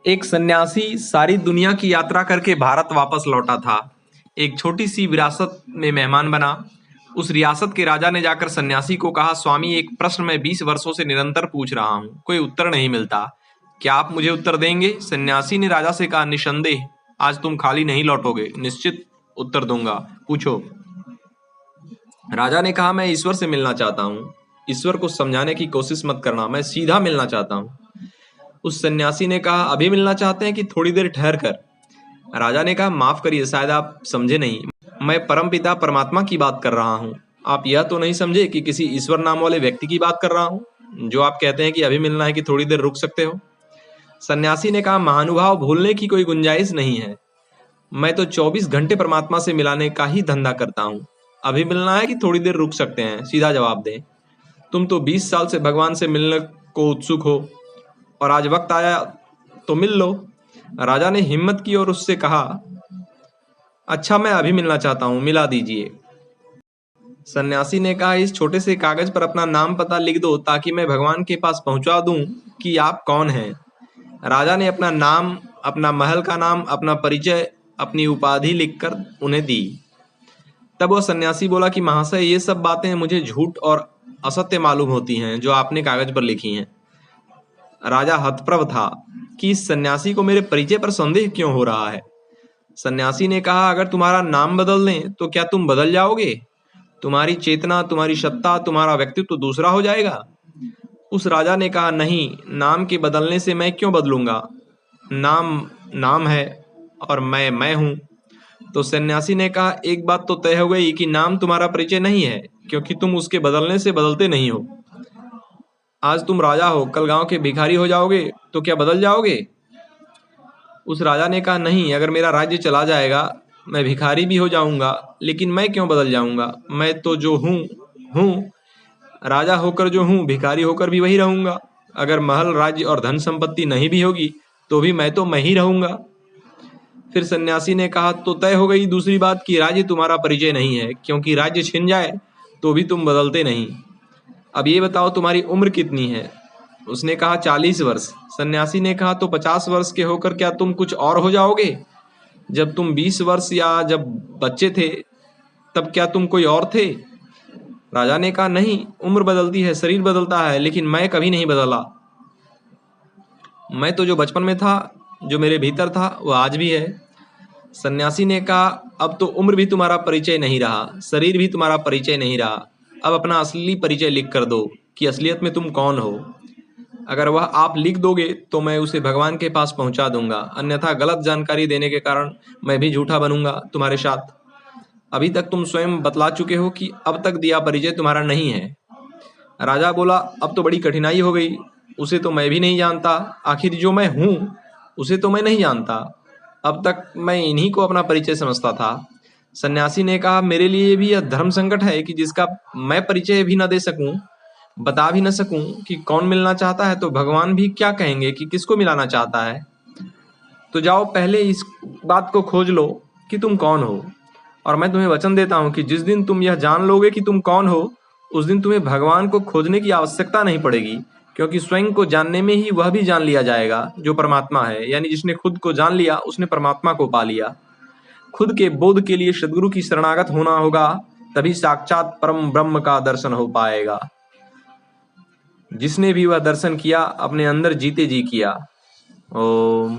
एक सन्यासी सारी दुनिया की यात्रा करके भारत वापस लौटा था। एक छोटी सी विरासत में मेहमान बना। उस रियासत के राजा ने जाकर सन्यासी को कहा, स्वामी, एक प्रश्न मैं 20 वर्षों से निरंतर पूछ रहा हूँ, कोई उत्तर नहीं मिलता। क्या आप मुझे उत्तर देंगे? सन्यासी ने राजा से कहा, निसंदेह, आज तुम खाली नहीं लौटोगे, निश्चित उत्तर दूंगा, पूछो। राजा ने कहा, मैं ईश्वर से मिलना चाहता हूँ। ईश्वर को समझाने की कोशिश मत करना, मैं सीधा मिलना चाहता हूँ। उस सन्यासी ने कहा, अभी मिलना चाहते हैं कि थोड़ी देर ठहर कर? राजा ने कहा, माफ करिए, शायद आप समझे नहीं, मैं परमपिता परमात्मा की बात कर रहा हूँ। आप यह तो नहीं समझे कि किसी ईश्वर नाम वाले व्यक्ति की बात कर रहा हूँ, जो आप कहते हैं कि अभी मिलना है कि थोड़ी देर रुक सकते हो? सन्यासी ने कहा, महानुभाव, भूलने की कोई गुंजाइश नहीं है। मैं तो 24 घंटे परमात्मा से मिलाने का ही धंधा करता हूँ। अभी मिलना है कि थोड़ी देर रुक सकते हैं? सीधा जवाब दें। तुम तो 20 साल से भगवान से मिलने को उत्सुक हो और आज वक्त आया तो मिल लो। राजा ने हिम्मत की और उससे कहा, अच्छा, मैं अभी मिलना चाहता हूँ, मिला दीजिए। सन्यासी ने कहा, इस छोटे से कागज पर अपना नाम पता लिख दो ताकि मैं भगवान के पास पहुंचा दूं कि आप कौन हैं। राजा ने अपना नाम, अपना महल का नाम, अपना परिचय, अपनी उपाधि लिखकर उन्हें दी। तब वह सन्यासी बोला कि महाशय, ये सब बातें मुझे झूठ और असत्य मालूम होती हैं जो आपने कागज पर लिखी हैं। राजा हतप्रभ था कि इस सन्यासी को मेरे परिचय पर संदेह क्यों हो रहा है। सन्यासी ने कहा, अगर तुम्हारा नाम बदल दें तो क्या तुम बदल जाओगे? तुम्हारी चेतना, तुम्हारी सत्ता, तुम्हारा व्यक्तित्व दूसरा हो जाएगा? उस राजा ने कहा, नहीं, नाम के बदलने से मैं क्यों बदलूंगा? नाम नाम है और मैं हूं। तो सन्यासी ने कहा, एक बात तो तय हो गई कि नाम तुम्हारा परिचय नहीं है, क्योंकि तुम उसके बदलने से बदलते नहीं हो। आज तुम राजा हो, कल गांव के भिखारी हो जाओगे तो क्या बदल जाओगे? उस राजा ने कहा, नहीं, अगर मेरा राज्य चला जाएगा, मैं भिखारी भी हो जाऊंगा, लेकिन मैं क्यों बदल जाऊंगा? मैं तो जो हूँ, राजा होकर जो हूँ, भिखारी होकर भी वही रहूंगा। अगर महल, राज्य और धन संपत्ति नहीं भी होगी तो भी मैं तो मैं ही रहूंगा। फिर सन्यासी ने कहा, तो तय हो गई दूसरी बात कि राज्य तुम्हारा परिचय नहीं है, क्योंकि राज्य छिन जाए तो भी तुम बदलते नहीं। अब ये बताओ, तुम्हारी उम्र कितनी है? उसने कहा, 40 वर्ष। सन्यासी ने कहा, तो 50 वर्ष के होकर क्या तुम कुछ और हो जाओगे? जब तुम 20 वर्ष या जब बच्चे थे तब क्या तुम कोई और थे? राजा ने कहा, नहीं, उम्र बदलती है, शरीर बदलता है, लेकिन मैं कभी नहीं बदला। मैं तो जो बचपन में था, जो मेरे भीतर था, वह आज भी है। सन्यासी ने कहा, अब तो उम्र भी तुम्हारा परिचय नहीं रहा, शरीर भी तुम्हारा परिचय नहीं रहा। अब अपना असली परिचय लिख कर दो कि असलियत में तुम कौन हो। अगर वह आप लिख दोगे तो मैं उसे भगवान के पास पहुंचा दूंगा, अन्यथा गलत जानकारी देने के कारण मैं भी झूठा बनूंगा तुम्हारे साथ। अभी तक तुम स्वयं बतला चुके हो कि अब तक दिया परिचय तुम्हारा नहीं है। राजा बोला, अब तो बड़ी कठिनाई हो गई, उसे तो मैं भी नहीं जानता। आखिर जो मैं हूँ उसे तो मैं नहीं जानता। अब तक मैं इन्हीं को अपना परिचय समझता था। सन्यासी ने कहा, मेरे लिए भी यह धर्म संकट है कि जिसका मैं परिचय भी न दे सकूं, बता भी न सकूं कि कौन मिलना चाहता है, तो भगवान भी क्या कहेंगे कि किसको मिलाना चाहता है। तो जाओ, पहले इस बात को खोज लो कि तुम कौन हो, और मैं तुम्हें वचन देता हूं कि जिस दिन तुम यह जान लोगे कि तुम कौन हो, उस दिन तुम्हें भगवान को खोजने की आवश्यकता नहीं पड़ेगी, क्योंकि स्वयं को जानने में ही वह भी जान लिया जाएगा जो परमात्मा है। यानी जिसने खुद को जान लिया उसने परमात्मा को पा लिया। खुद के बोध के लिए सदगुरु की शरणागत होना होगा, तभी साक्षात परम ब्रह्म का दर्शन हो पाएगा। जिसने भी वह दर्शन किया, अपने अंदर जीते जी किया। ओम।